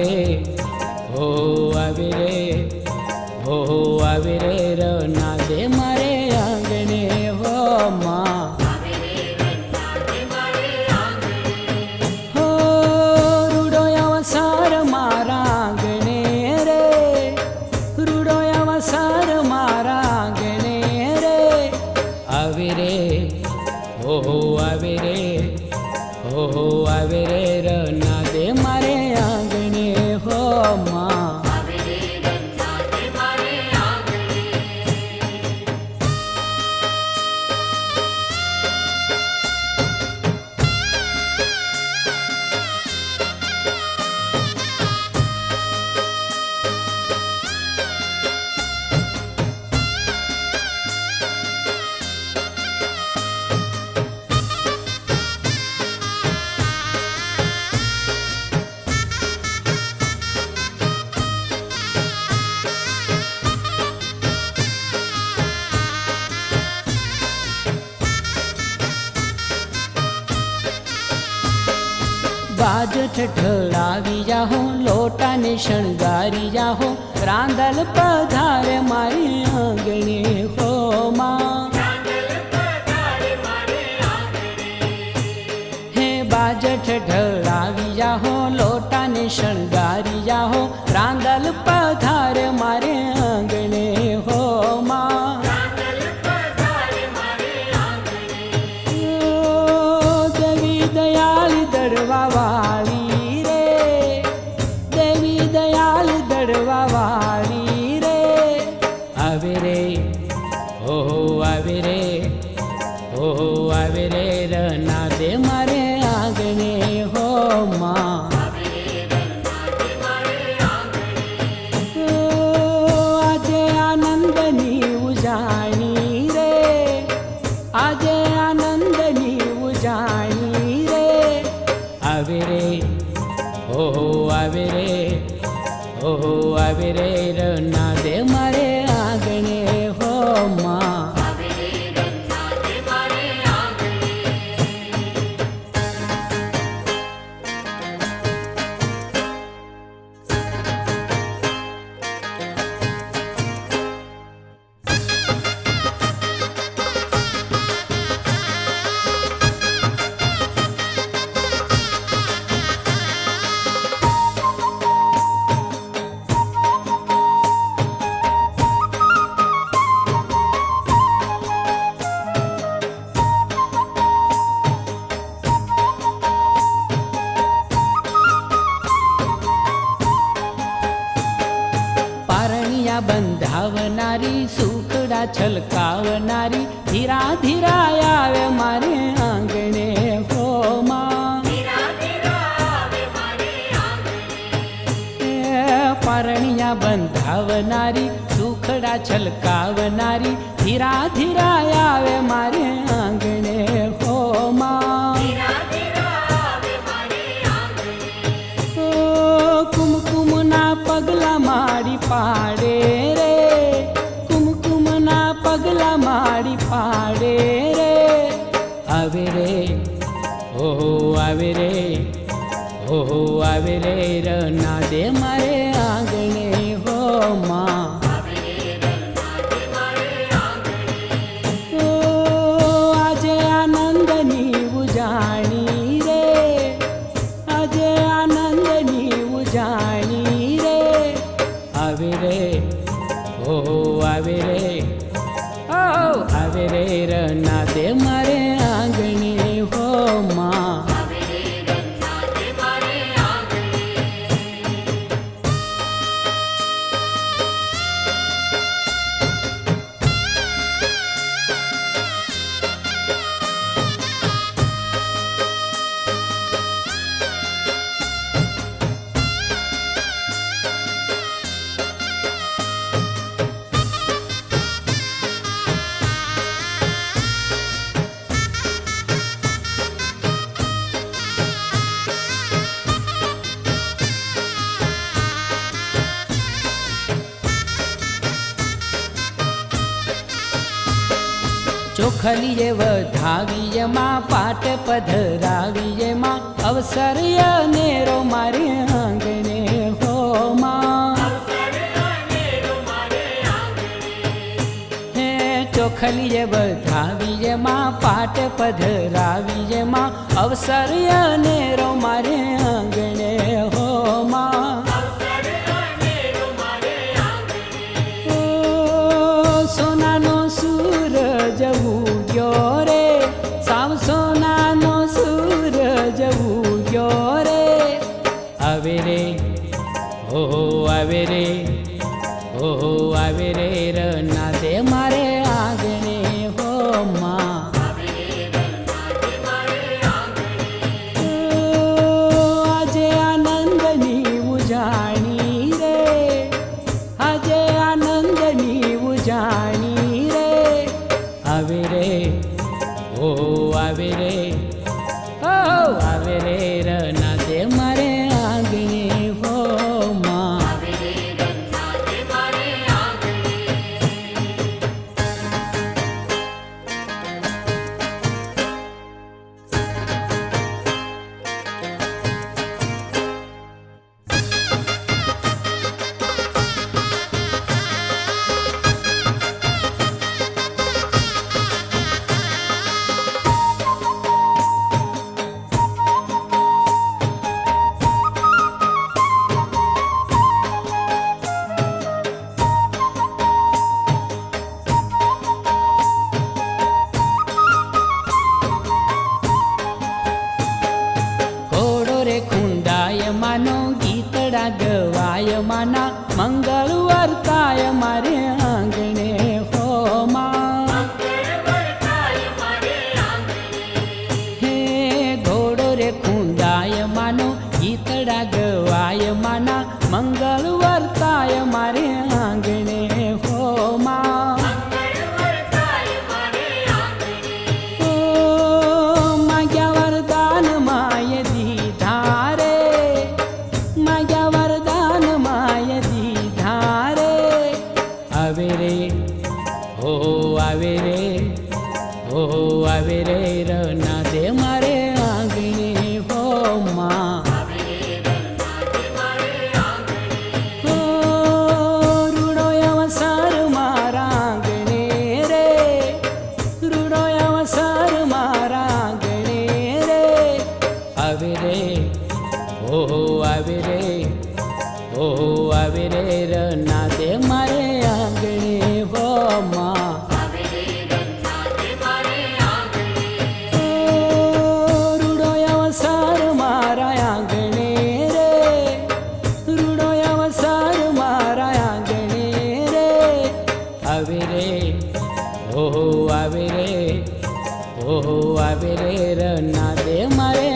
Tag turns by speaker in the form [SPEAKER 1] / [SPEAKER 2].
[SPEAKER 1] રે હો આવે રે હો આવે રે રના દે મારે આંગણે હો માં હો રૂડો અવસર મારા આંગણે રે રૂડો અવસર મારા આંગણે રે આવે રે હો આવે રે હો આવે રે રના દે મારે આંગણે હો માં बाज ठठड़ावी जाहो लोटा ने शणगारी जाहो रांदल पधार मारे आंगणे हो मां हे बाज ठठड़ावी जाहो लोटा ने शणगारी जाहो रांदल पधार मारे आंगणे हो मां देवी दयाल दड़वा वाली रे देवी दयाल दड़वा वाली रे आवे रे हो आवे रे हो आवे रे रना दे मारे आंगणे हो मां आजे आनंदनी उजाणी रे आजे आनंदनी उजाणी रे आवे रे हो आवे रे हो आवे रे रना दे मारे आंगणे हो मां બંધાવનારી સુખડા છલકાવનારી ધીરા ધીરા આવે મારે આંગણે હો માં પરણિયા બંધાવનારી સુખડા છલકાવનારી ધીરા ધીરા આવે મારે આંગણે હો માં કુમકુમના પગલા માડી પાડે રે કુમકુમના પગલા માડી પાડે રે આવે રે હો આવે રે હો આવે રે રના દે મારે આંગણે હો માં આજે આનંદની ઉજાણી રે આજે આનંદની ઉજાણી રે આવે રે હો આવે રે ઓ આવે રે રના દે મારે આંગણે હો માં ચોખલીએ વધાવીએ માં પાટ પધરાવીએ માં અવસર નેરો મારે આંગણે ખલીએ વધાવીએ માં, પાટ પધરાવીએ માં, અવસર અનેરો મારે આંગણે હો માં. સોનાનો સૂરજ ઉગ્યો રે, સાવ સોનાનો સૂરજ ઉગ્યો રે. આવે રે આવે રે આવે રે રનાદે મારે આંગણે હો માં. આજે આનંદની ઉજાણી રે, આજે આનંદની ઉજાણી રે. આવે રે આવે રે આવે રે રનાદે મારે આંગણે હો માં. માનો ગીતડા ગવાય માના, મંગળ વર્તાય મારે આંગણે હો માં. હે ઘોડો રે ખૂંદાય માનો, ગીતડા ગવાય માના, મંગળ વર્તાય મારે આંગણે હો માં. માગ્યા વરદાન માય દીધા રે, માગ્યા વરદાન માય દીધા રે. આવે રે આવે રે આવે રે રનાદે મારે આંગણે હો માં. રૂડો અવસર મારા આંગણે રે, રૂડો અવસર મારા આંગણે રે. આવે રે આવે રે આવે રે રનાદે મારે આંગણે હો માં. રૂડો અવસર મારા આંગણે રે, રૂડો અવસર મારા આંગણે રે. આવે રે આવે રે આવે રે રનાદે મારે